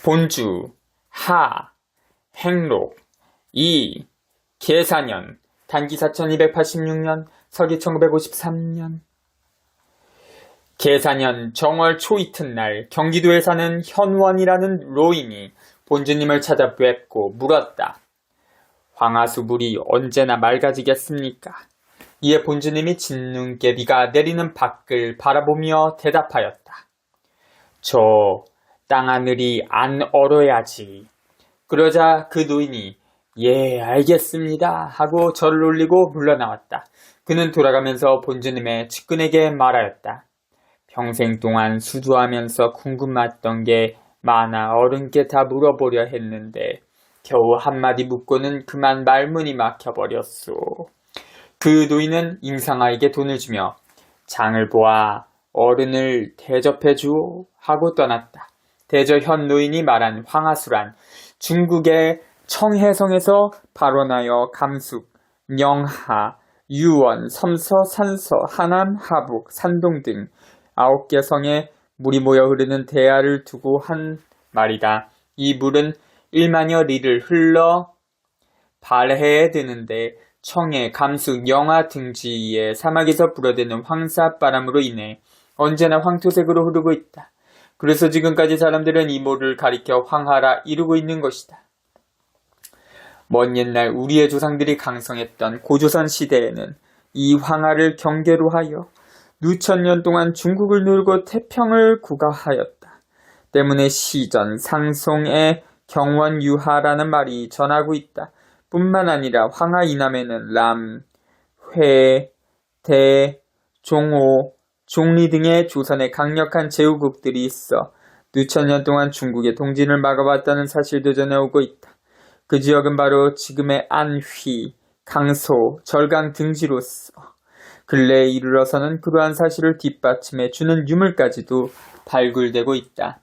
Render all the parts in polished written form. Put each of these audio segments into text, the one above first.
본주, 하, 행록, 이, 계사년, 단기 4286년, 서기 1953년. 계사년 정월 초이튿날 경기도에 사는 현원이라는 로인이 본주님을 찾아뵙고 물었다. 황하수 물이 언제나 맑아지겠습니까? 이에 본주님이 진눈깨비가 내리는 밖을 바라보며 대답하였다. 저 땅하늘이 안 얼어야지. 그러자 그 노인이 예, 알겠습니다 하고 절을 올리고 물러나왔다. 그는 돌아가면서 본주님의 측근에게 말하였다. 평생 동안 수두하면서 궁금했던 게 많아 어른께 다 물어보려 했는데 겨우 한마디 묻고는 그만 말문이 막혀버렸소. 그 노인은 잉상아에게 돈을 주며 장을 보아 어른을 대접해주오 하고 떠났다. 대저 현 노인이 말한 황하수란 중국의 청해성에서 발원하여 감숙, 영하, 유원, 섬서, 산서, 하남, 하북, 산동 등 9개 성에 물이 모여 흐르는 대야를 두고 한 말이다. 이 물은 1만여 리를 흘러 발해에 드는데 청해, 감숙, 영하 등지의 사막에서 불어대는 황사바람으로 인해 언제나 황토색으로 흐르고 있다. 그래서 지금까지 사람들은 이 물을 가리켜 황하라 이루고 있는 것이다. 먼 옛날 우리의 조상들이 강성했던 고조선 시대에는 이 황하를 경계로 하여 누천년 동안 중국을 누르고 태평을 구가하였다. 때문에 시전 상송의 경원유하라는 말이 전하고 있다. 뿐만 아니라 황하 이남에는 람, 회, 대, 종오, 종리 등의 조선의 강력한 제후국들이 있어 누천년 동안 중국의 동진을 막아왔다는 사실도 전해오고 있다. 그 지역은 바로 지금의 안휘, 강소, 절강 등지로서 근래에 이르러서는 그러한 사실을 뒷받침해 주는 유물까지도 발굴되고 있다.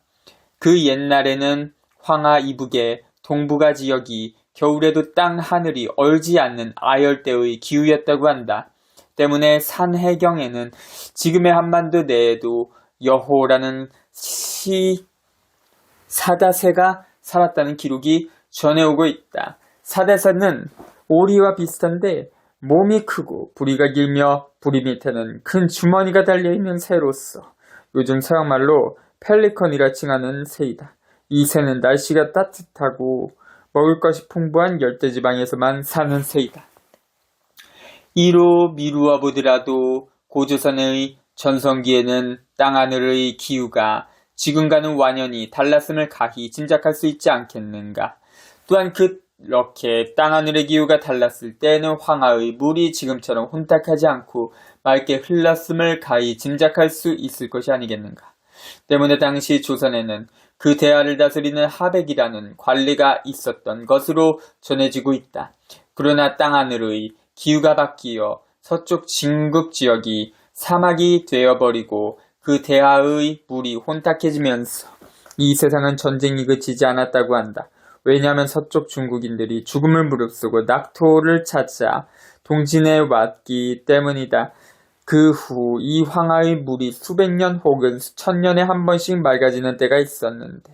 그 옛날에는 황하 이북의 동북아 지역이 겨울에도 땅 하늘이 얼지 않는 아열대의 기후였다고 한다. 때문에 산해경에는 지금의 한반도 내에도 여호라는 사다새가 살았다는 기록이 전해오고 있다. 사다새는 오리와 비슷한데 몸이 크고 부리가 길며 부리 밑에는 큰 주머니가 달려있는 새로서 요즘 서양말로 펠리컨이라 칭하는 새이다. 이 새는 날씨가 따뜻하고 먹을 것이 풍부한 열대지방에서만 사는 새이다. 이로 미루어 보더라도 고조선의 전성기에는 땅하늘의 기후가 지금과는 완연히 달랐음을 가히 짐작할 수 있지 않겠는가. 또한 그렇게 땅하늘의 기후가 달랐을 때는 황하의 물이 지금처럼 혼탁하지 않고 맑게 흘렀음을 가히 짐작할 수 있을 것이 아니겠는가. 때문에 당시 조선에는 그 대하를 다스리는 하백이라는 관리가 있었던 것으로 전해지고 있다. 그러나 땅하늘의 기후가 바뀌어 서쪽 진국 지역이 사막이 되어버리고 그 대하의 물이 혼탁해지면서 이 세상은 전쟁이 그치지 않았다고 한다. 왜냐하면 서쪽 중국인들이 죽음을 무릅쓰고 낙토를 찾아 동진에 왔기 때문이다. 그 후 이 황하의 물이 수백 년 혹은 수천 년에 한 번씩 맑아지는 때가 있었는데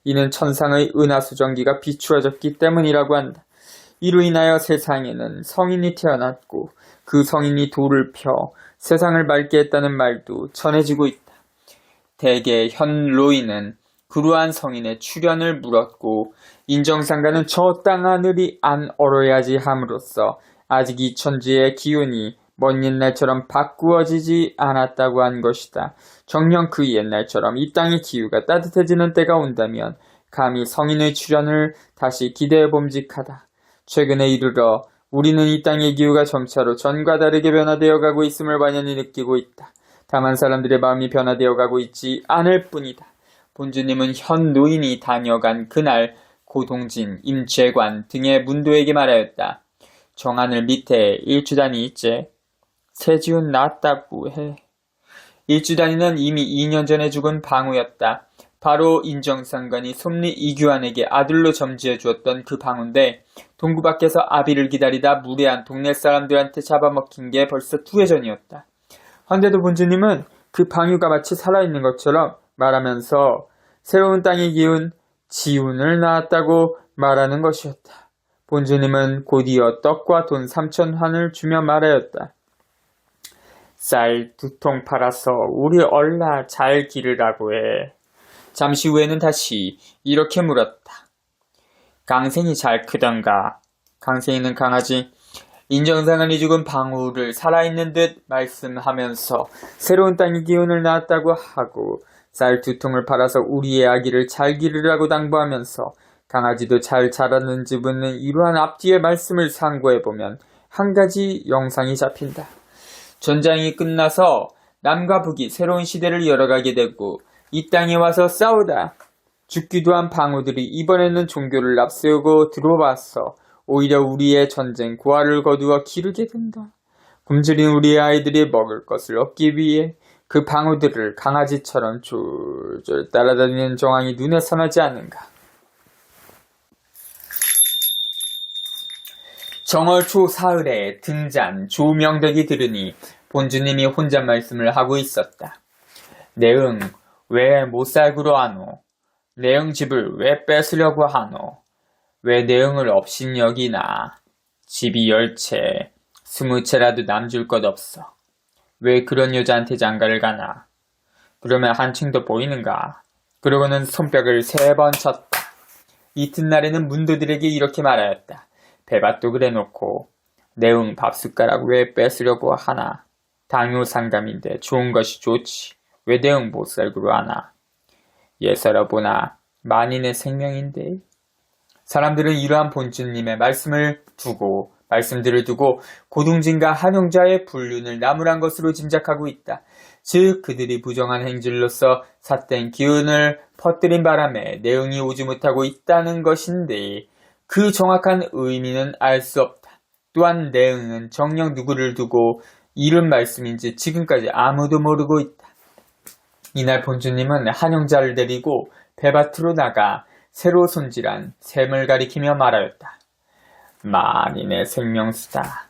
이는 천상의 은하수정기가 비추어졌기 때문이라고 한다. 이로 인하여 세상에는 성인이 태어났고 그 성인이 돌을 펴 세상을 맑게 했다는 말도 전해지고 있다. 대개 현 로인은 그러한 성인의 출현을 물었고 인정상가는 저 땅하늘이 안 얼어야지 함으로써 아직 이 천지의 기운이 먼 옛날처럼 바꾸어지지 않았다고 한 것이다. 정녕 그 옛날처럼 이 땅의 기후가 따뜻해지는 때가 온다면 감히 성인의 출현을 다시 기대해 봄직하다. 최근에 이르러 우리는 이 땅의 기후가 점차로 전과 다르게 변화되어 가고 있음을 완연히 느끼고 있다. 다만 사람들의 마음이 변화되어 가고 있지 않을 뿐이다. 본주님은 현 노인이 다녀간 그날 고동진, 임재관 등의 문도에게 말하였다. 정하늘 밑에 일주단이 있지. 세지운 낫다고 해. 일주단이는 이미 2년 전에 죽은 방우였다. 바로 인정상관이 솜리 이규환에게 아들로 점지해 주었던 그 방우인데 동구 밖에서 아비를 기다리다 무례한 동네 사람들한테 잡아먹힌 게 벌써 2해 전이었다. 헌데도 본주님은 그 방유가 마치 살아있는 것처럼 말하면서 새로운 땅의 기운, 지운을 낳았다고 말하는 것이었다. 본주님은 곧이어 떡과 돈 3,000환을 주며 말하였다. 쌀 2통 팔아서 우리 얼라 잘 기르라고 해. 잠시 후에는 다시 이렇게 물었다. 강생이 잘 크던가? 강생이는 강아지 인정상은이 죽은 방울을 살아있는 듯 말씀하면서 새로운 땅의 기운을 낳았다고 하고 쌀 2통을 팔아서 우리의 아기를 잘 기르라고 당부하면서 강아지도 잘 자라는지 묻는 이러한 앞뒤의 말씀을 상고해보면 한 가지 영상이 잡힌다. 전장이 끝나서 남과 북이 새로운 시대를 열어가게 되고 이 땅에 와서 싸우다 죽기도 한 방우들이 이번에는 종교를 앞세우고 들어와서 오히려 우리의 전쟁 고아를 거두어 기르게 된다. 굶주린 우리의 아이들이 먹을 것을 얻기 위해 그 방우들을 강아지처럼 졸졸 따라다니는 정황이 눈에 선하지 않는가. 정월 초 사흘에 등잔 조명덕이 들으니 본주님이 혼자 말씀을 하고 있었다. 내응 왜 못살구로 하노? 내응 집을 왜 뺏으려고 하노? 왜 내응을 업신 여기나? 집이 10채, 20채라도 남줄 것 없어. 왜 그런 여자한테 장가를 가나? 그러면 한층 더 보이는가? 그러고는 손뼉을 3번 쳤다. 이튿날에는 문도들에게 이렇게 말하였다. 배밭도 그래놓고 내응 밥숟가락 왜 뺏으려고 하나? 당뇨상감인데 좋은 것이 좋지. 왜 내응 못살구로 하나? 예서라 보나 만인의 생명인데. 사람들은 이러한 본주님의 말씀들을 두고 고둥진과 한용자의 불륜을 나무란 것으로 짐작하고 있다. 즉 그들이 부정한 행질로서 삿된 기운을 퍼뜨린 바람에 내응이 오지 못하고 있다는 것인데 그 정확한 의미는 알 수 없다. 또한 내응은 정녕 누구를 두고 이른 말씀인지 지금까지 아무도 모르고 있다. 이날 본주님은 한용자를 데리고 배밭으로 나가 새로 손질한 샘을 가리키며 말하였다. 만인의 생명수다.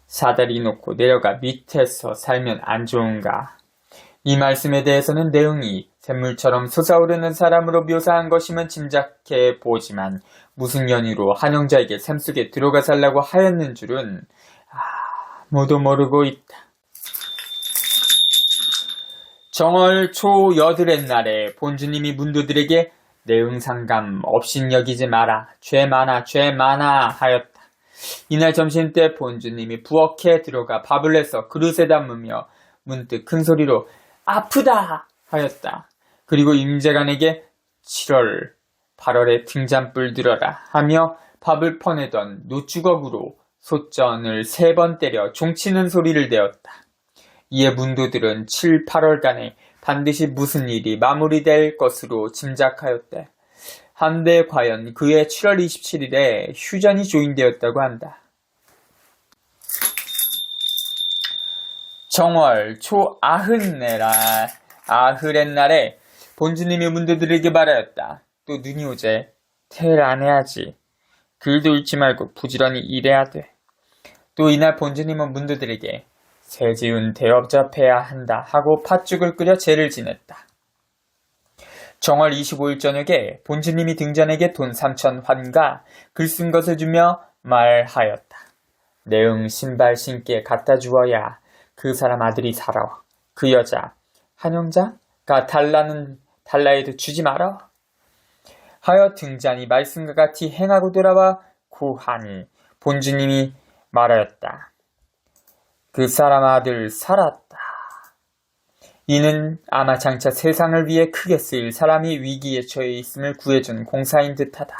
사다리 놓고 내려가 밑에서 살면 안 좋은가? 이 말씀에 대해서는 내응이 샘물처럼 솟아오르는 사람으로 묘사한 것이면 짐작해 보지만 무슨 연유로 한용자에게 샘 속에 들어가 살라고 하였는 줄은 아무도 모르고 있다. 정월 초 8의 날에 본주님이 문도들에게 내응상감 업신 여기지 마라. 죄 많아 하였다. 이날 점심때 본주님이 부엌에 들어가 밥을 해서 그릇에 담으며 문득 큰 소리로 아프다 하였다. 그리고 임재관에게 7월 8월에 등잔불 들어라 하며 밥을 퍼내던 노주걱으로 솥전을 3번 때려 종치는 소리를 내었다. 이에 문도들은 7, 8월간에 반드시 무슨 일이 마무리될 것으로 짐작하였대. 한데 과연 그해 7월 27일에 휴전이 조인되었다고 한다. 정월 초 아흐렛 날에 본주님이 문도들에게 말하였다. 또 눈이 오제 태를 안 해야지. 글도 읽지 말고 부지런히 일해야 돼. 또 이날 본주님은 문도들에게 새 지은 대업접해야 한다 하고 팥죽을 끓여 제를 지냈다. 정월 25일 저녁에 본주님이 등잔에게 돈 3,000환과 글 쓴 것을 주며 말하였다. 내응 신발 신게 갖다 주어야 그 사람 아들이 살아. 그 여자 한용자가 달라해도 주지 마라. 하여 등잔이 말씀과 같이 행하고 돌아와 구하니 본주님이 말하였다. 그 사람 아들 살았다. 이는 아마 장차 세상을 위해 크게 쓰일 사람이 위기에 처해 있음을 구해준 공사인 듯하다.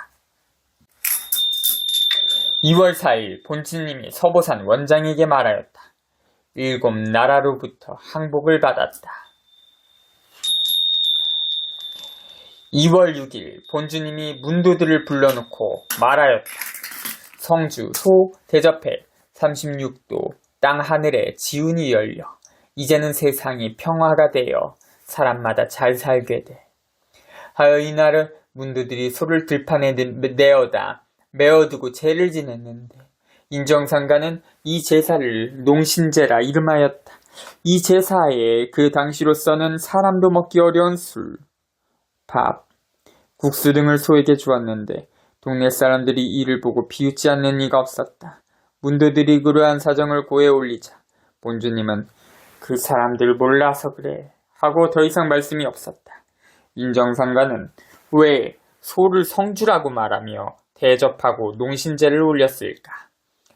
2월 4일 본주님이 서보산 원장에게 말하였다. 7 나라로부터 항복을 받았다. 2월 6일 본주님이 문도들을 불러놓고 말하였다. 성주 소 대접해 36도 땅 하늘에 지운이 열려 이제는 세상이 평화가 되어 사람마다 잘 살게 돼. 하여 이날은 문도들이 소를 들판에 내어다 메어두고 제를 지냈는데 인정상가는 이 제사를 농신제라 이름하였다. 이 제사에 그 당시로서는 사람도 먹기 어려운 술, 밥, 국수 등을 소에게 주었는데 동네 사람들이 이를 보고 비웃지 않는 이가 없었다. 문도들이 그러한 사정을 고에 올리자 본주님은 그 사람들 몰라서 그래 하고 더 이상 말씀이 없었다. 인정상가는 왜 소를 성주라고 말하며 대접하고 농신제를 올렸을까?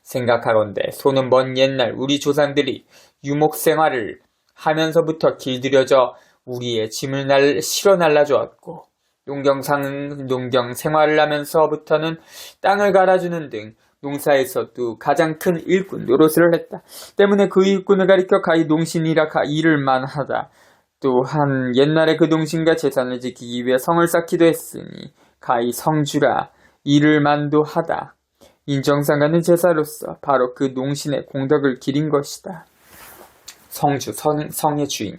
생각하건대 소는 먼 옛날 우리 조상들이 유목 생활을 하면서부터 길들여져 우리의 짐을 실어 날라주었고 농경 생활을 하면서부터는 땅을 갈아주는 등 농사에서도 가장 큰 일꾼 노릇을 했다. 때문에 그 일꾼을 가리켜 가히 농신이라 이를만 하다. 또한 옛날에 그 농신과 재산을 지키기 위해 성을 쌓기도 했으니 가히 성주라 이를만도 하다. 인정상가는 제사로서 바로 그 농신의 공덕을 기린 것이다. 성주, 성의 주인.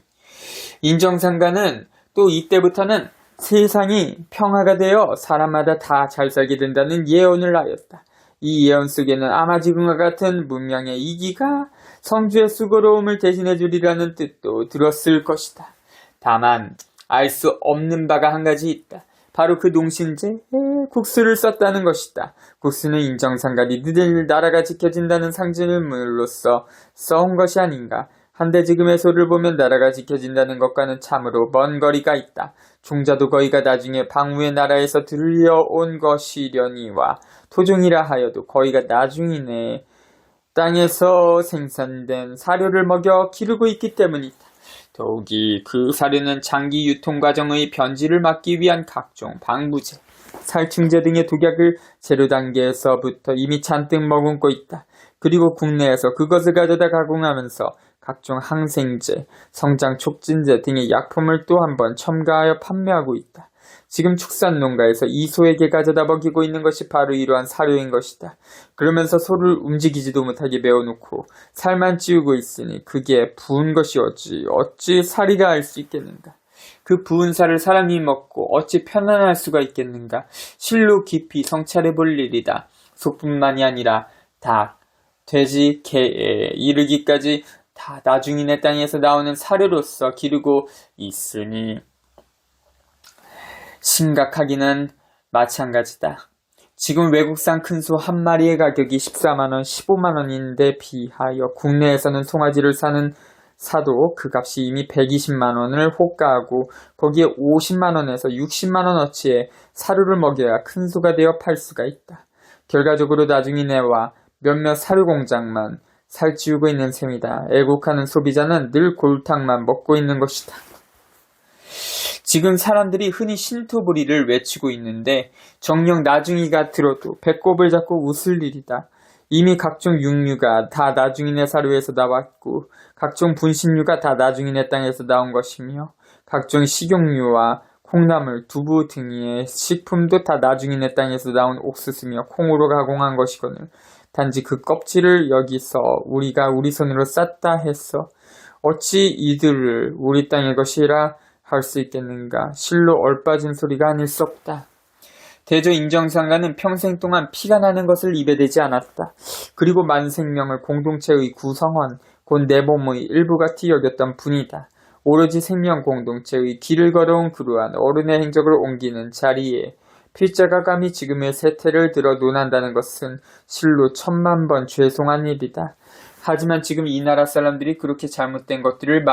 인정상가는 또 이때부터는 세상이 평화가 되어 사람마다 다 잘 살게 된다는 예언을 하였다. 이 예언 속에는 아마 지금과 같은 문명의 이기가 성주의 수고로움을 대신해 주리라는 뜻도 들었을 것이다. 다만 알 수 없는 바가 한 가지 있다. 바로 그 농신제에 국수를 썼다는 것이다. 국수는 인정상가리 늘 나라가 지켜진다는 상징물로서 써온 것이 아닌가. 한데 지금의 소를 보면 나라가 지켜진다는 것과는 참으로 먼 거리가 있다. 종자도 거의가 나중에 방우의 나라에서 들려온 것이려니와 토종이라 하여도 거의가 나중이네. 땅에서 생산된 사료를 먹여 기르고 있기 때문이다. 더욱이 그 사료는 장기 유통 과정의 변질을 막기 위한 각종 방부제, 살충제 등의 독약을 재료 단계에서부터 이미 잔뜩 머금고 있다. 그리고 국내에서 그것을 가져다 가공하면서 각종 항생제, 성장 촉진제 등의 약품을 또 한 번 첨가하여 판매하고 있다. 지금 축산 농가에서 이 소에게 가져다 먹이고 있는 것이 바로 이러한 사료인 것이다. 그러면서 소를 움직이지도 못하게 메워놓고 살만 찌우고 있으니 그게 부은 것이 어찌 살이라 할 수 있겠는가. 그 부은 살을 사람이 먹고 어찌 편안할 수가 있겠는가. 실로 깊이 성찰해 볼 일이다. 소뿐만이 아니라 닭, 돼지, 개에 이르기까지 다 나중이네 땅에서 나오는 사료로서 기르고 있으니 심각하기는 마찬가지다. 지금 외국산 큰 소 한 마리의 가격이 14만원, 15만원인데 비하여 국내에서는 송아지를 사도 그 값이 이미 120만원을 호가하고 거기에 50만원에서 60만원어치의 사료를 먹여야 큰 소가 되어 팔 수가 있다. 결과적으로 나중이네와 몇몇 사료 공장만 살찌우고 있는 셈이다. 애국하는 소비자는 늘 골탕만 먹고 있는 것이다. 지금 사람들이 흔히 신토부리를 외치고 있는데 정녕 나중이가 들어도 배꼽을 잡고 웃을 일이다. 이미 각종 육류가 다 나중이네 사료에서 나왔고 각종 분신류가 다 나중이네 땅에서 나온 것이며 각종 식용유와 콩나물, 두부 등의 식품도 다 나중이네 땅에서 나온 옥수수며 콩으로 가공한 것이거늘 단지 그 껍질을 여기서 우리가 우리 손으로 쌌다 했어. 어찌 이들을 우리 땅의 것이라 할 수 있겠는가. 실로 얼빠진 소리가 아닐 수 없다. 대저 인정상가는 평생 동안 피가 나는 것을 입에 대지 않았다. 그리고 만생명을 공동체의 구성원, 곧 내 몸의 일부 같이 여겼던 분이다. 오로지 생명 공동체의 길을 걸어온 그러한 어른의 행적을 옮기는 자리에 필자가 감히 지금의 세태를 들어 논한다는 것은 실로 10,000,000번 죄송한 일이다. 하지만 지금 이 나라 사람들이 그렇게 잘못된 것들을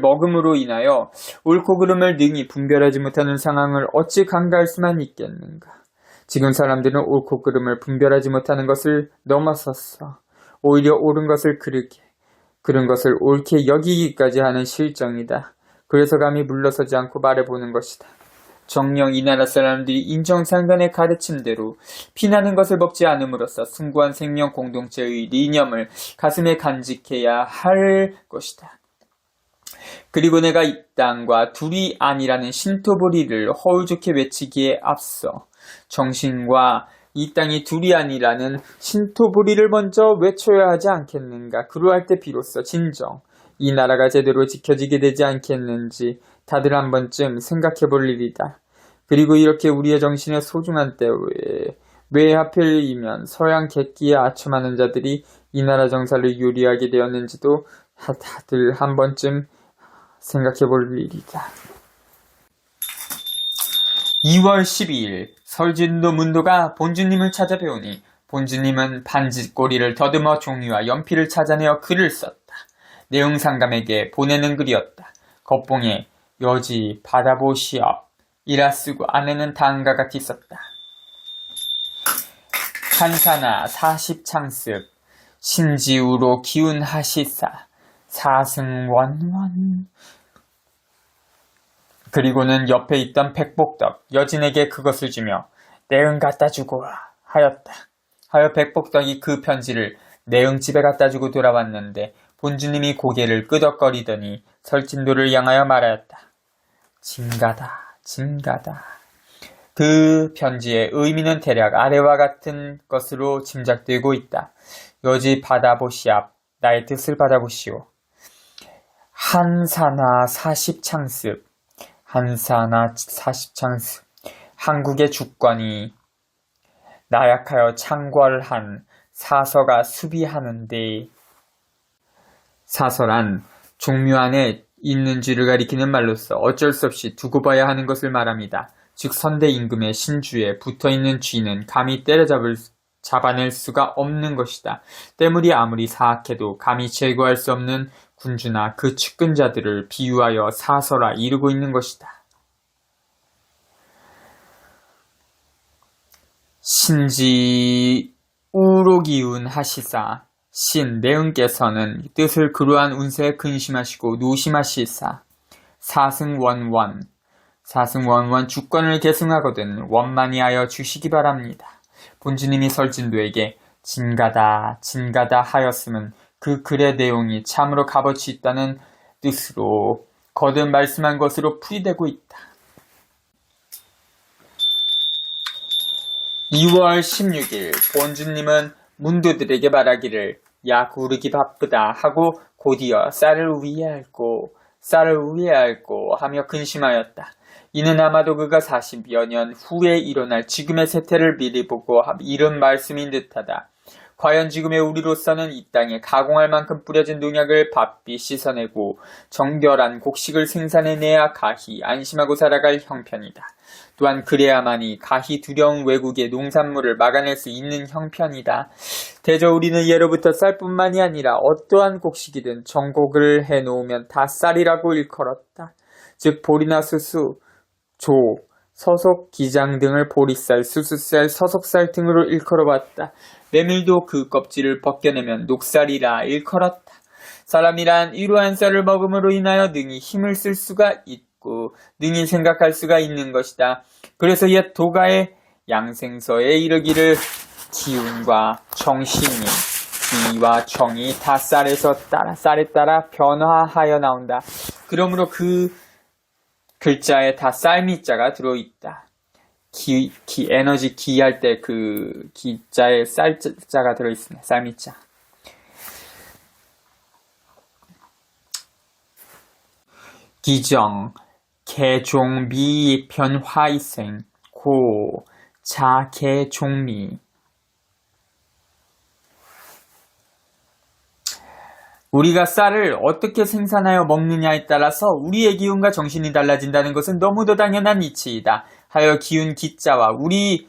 먹음으로 인하여 옳고 그름을 능히 분별하지 못하는 상황을 어찌 간과할 수만 있겠는가. 지금 사람들은 옳고 그름을 분별하지 못하는 것을 넘어섰어. 오히려 옳은 것을 그른 것을 옳게 여기기까지 하는 실정이다. 그래서 감히 물러서지 않고 말해보는 것이다. 정녕 이 나라 사람들이 인정상간의 가르침대로 피나는 것을 먹지 않음으로써 숭고한 생명 공동체의 이념을 가슴에 간직해야 할 것이다. 그리고 내가 이 땅과 둘이 아니라는 신토부리를 허울좋게 외치기에 앞서 정신과 이 땅이 둘이 아니라는 신토부리를 먼저 외쳐야 하지 않겠는가. 그러할 때 비로소 진정 이 나라가 제대로 지켜지게 되지 않겠는지 다들 한 번쯤 생각해 볼 일이다. 그리고 이렇게 우리의 정신의 소중한 때에 왜 하필이면 서양 객기에 아첨하는 자들이 이 나라 정사를 유리하게 되었는지도 다들 한 번쯤 생각해 볼 일이다. 2월 12일 설진도 문도가 본주님을 찾아뵈오니 본주님은 반지꼬리를 더듬어 종이와 연필을 찾아내어 글을 썼다. 내용 상감에게 보내는 글이었다. 겉봉에 여지 받아보시옵 이라 쓰고 안에는 다음과 같이 썼다. 한사나 40창습 신지우로 기운하시사 사승원원. 그리고는 옆에 있던 백복덕 여진에게 그것을 주며 내응 갖다 주고 와 하였다. 하여 백복덕이 그 편지를 내응 집에 갖다 주고 돌아왔는데 본주님이 고개를 끄덕거리더니 설진도를 향하여 말하였다. 진가다 진가다. 그 편지의 의미는 대략 아래와 같은 것으로 짐작되고 있다. 여지 받아보시옵 나의 뜻을 받아보시오. 한사나 40창습 한사나 40창습 한국의 주권이 나약하여 창궐한 사서가 수비하는데 사서란 종묘 안에 있는 쥐를 가리키는 말로서 어쩔 수 없이 두고 봐야 하는 것을 말합니다. 즉 선대 임금의 신주에 붙어있는 쥐는 감히 잡아낼 수가 없는 것이다. 때물이 아무리 사악해도 감히 제거할 수 없는 군주나 그 측근자들을 비유하여 사서라 이르고 있는 것이다. 신지 우로기운 하시사 신 내응께서는 뜻을 그러한 운세에 근심하시고 노심하시사 사승원원 주권을 계승하거든 원만히 하여 주시기 바랍니다. 본주님이 설진도에게 진가다 하였음은 그 글의 내용이 참으로 값어치 있다는 뜻으로 거듭 말씀한 것으로 풀이되고 있다. 2월 16일 본주님은 문도들에게 말하기를 야 구르기 바쁘다 하고 곧이어 쌀을 위해할고 하며 근심하였다. 이는 아마도 그가 40여 년 후에 일어날 지금의 세태를 미리 보고 이른 말씀인 듯하다. 과연 지금의 우리로서는 이 땅에 가공할 만큼 뿌려진 농약을 바삐 씻어내고 정결한 곡식을 생산해내야 가히 안심하고 살아갈 형편이다. 또한 그래야만이 가히 두려운 외국의 농산물을 막아낼 수 있는 형편이다. 대저 우리는 예로부터 쌀뿐만이 아니라 어떠한 곡식이든 정곡을 해놓으면 다 쌀이라고 일컬었다. 즉 보리나 수수, 조, 서속, 기장 등을 보리쌀, 수수쌀, 서속쌀 등으로 일컬어봤다. 메밀도 그 껍질을 벗겨내면 녹쌀이라 일컬었다. 사람이란 이러한 쌀을 먹음으로 인하여 능히 힘을 쓸 수가 있고 능히 생각할 수가 있는 것이다. 그래서 옛 도가의 양생서에 이르기를 기운과 정신이 기와 정이 다 쌀에 따라 변화하여 나온다. 그러므로 그 글자에 다 쌀미자가 들어있다. 에너지 기할 때 그 기자에 쌀자가 들어있습니다. 쌀미자. 기정, 개종미 변화이생, 고, 자, 개종미. 우리가 쌀을 어떻게 생산하여 먹느냐에 따라서 우리의 기운과 정신이 달라진다는 것은 너무도 당연한 이치이다. 하여 기운 기자와 우리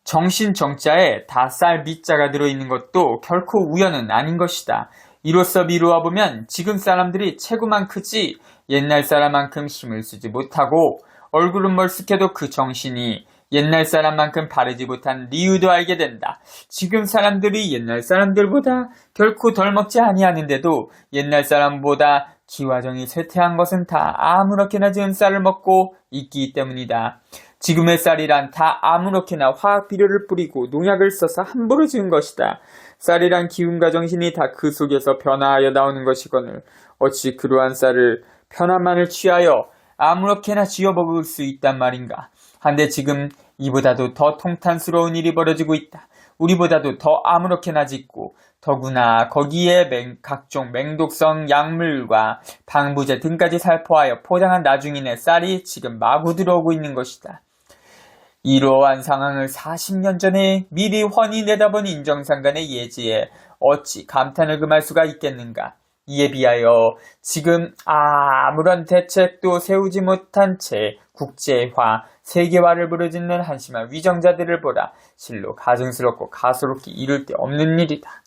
정신 정자에 다 쌀 미자가 들어있는 것도 결코 우연은 아닌 것이다. 이로써 미루어 보면 지금 사람들이 체구만 크지 옛날 사람만큼 힘을 쓰지 못하고 얼굴은 멀쓱해도 그 정신이 옛날 사람만큼 바르지 못한 이유도 알게 된다. 지금 사람들이 옛날 사람들보다 결코 덜 먹지 아니하는데도 옛날 사람보다 기와정이 쇠퇴한 것은 다 아무렇게나 지은 쌀을 먹고 있기 때문이다. 지금의 쌀이란 다 아무렇게나 화학 비료를 뿌리고 농약을 써서 함부로 지은 것이다. 쌀이란 기운과 정신이 다 그 속에서 변화하여 나오는 것이거늘 어찌 그러한 쌀을 편함만을 취하여 아무렇게나 지어 먹을 수 있단 말인가. 한데 지금 이보다도 더 통탄스러운 일이 벌어지고 있다. 우리보다도 더 아무렇게나 짓고 더구나 거기에 각종 맹독성 약물과 방부제 등까지 살포하여 포장한 나중인의 쌀이 지금 마구 들어오고 있는 것이다. 이러한 상황을 40년 전에 미리 훤히 내다본 인정상간의 예지에 어찌 감탄을 금할 수가 있겠는가. 이에 비하여 지금 아무런 대책도 세우지 못한 채 국제화, 세계화를 부르짖는 한심한 위정자들을 보라. 실로 가증스럽고 가소롭게 이룰 데 없는 일이다.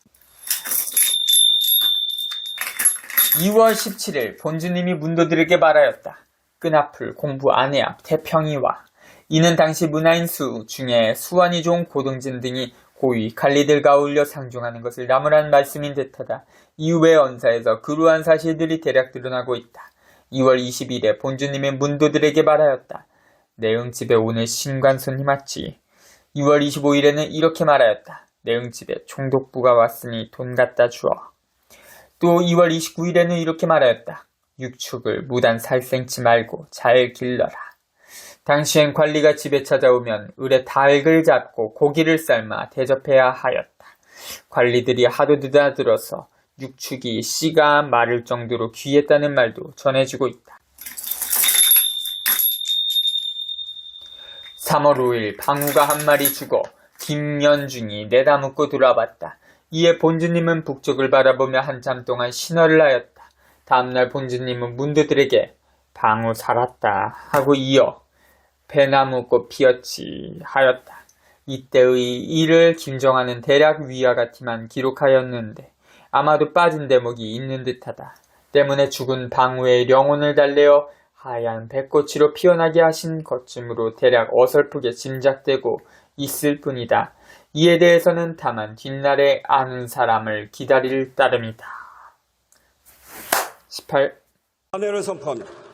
2월 17일 본주님이 문도들에게 말하였다. 끈앞을 공부 안해야 태평이와. 이는 당시 문화인수 중에 수완이 좋은 고등진 등이 고위 관리들과 어울려 상종하는 것을 나무란 말씀인 듯하다. 이후의 언사에서 그러한 사실들이 대략 드러나고 있다. 2월 20일에 본주님이 문도들에게 말하였다. 내 응집에 오늘 신관 손님 왔지. 2월 25일에는 이렇게 말하였다. 내 응집에 총독부가 왔으니 돈 갖다 주어. 또 2월 29일에는 이렇게 말하였다. 육축을 무단 살생치 말고 잘 길러라. 당시엔 관리가 집에 찾아오면 을에 닭을 잡고 고기를 삶아 대접해야 하였다. 관리들이 하도 드나들어서 육축이 씨가 마를 정도로 귀했다는 말도 전해지고 있다. 3월 5일 방우가 한 마리 죽어 김연중이 내다묻고 돌아왔다. 이에 본주님은 북쪽을 바라보며 한참 동안 신호를 하였다. 다음날 본주님은 문도들에게 방우 살았다 하고 이어 배나무 꽃 피었지 하였다. 이때의 일을 김정하는 대략 위와 같이만 기록하였는데 아마도 빠진 대목이 있는 듯하다. 때문에 죽은 방우의 영혼을 달래어 하얀 백꽃으로 피어나게 하신 것쯤으로 대략 어설프게 짐작되고 있을 뿐이다. 이에 대해서는 다만 뒷날에 아는 사람을 기다릴 따름이다. 18. 탄핵을 선포합니다.